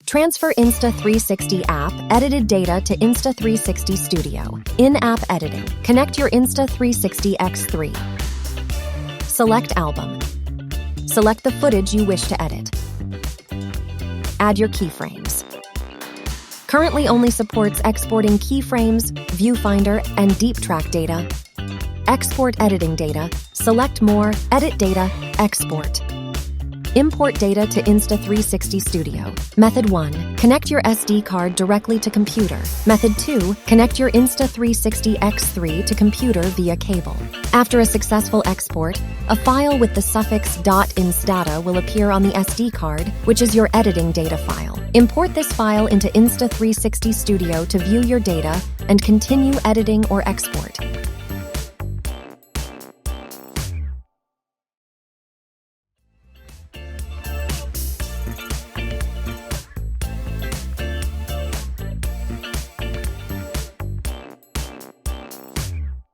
Transfer Insta360 app edited data to Insta360 Studio. In-app editing. Connect your Insta360 X3. Select album. Select the footage you wish to edit. Add your keyframes. Currently only supports exporting keyframes, Viewfinder, and deep track data. Export editing data. Select more, edit data, export. Import data to Insta360 Studio. Method 1. Connect your SD card directly to computer. Method 2. Connect your Insta360 X3 to computer via cable. After a successful export, a file with the suffix .insdata will appear on the SD card, which is your editing data file. Import this file into Insta360 Studio to view your data and continue editing or export.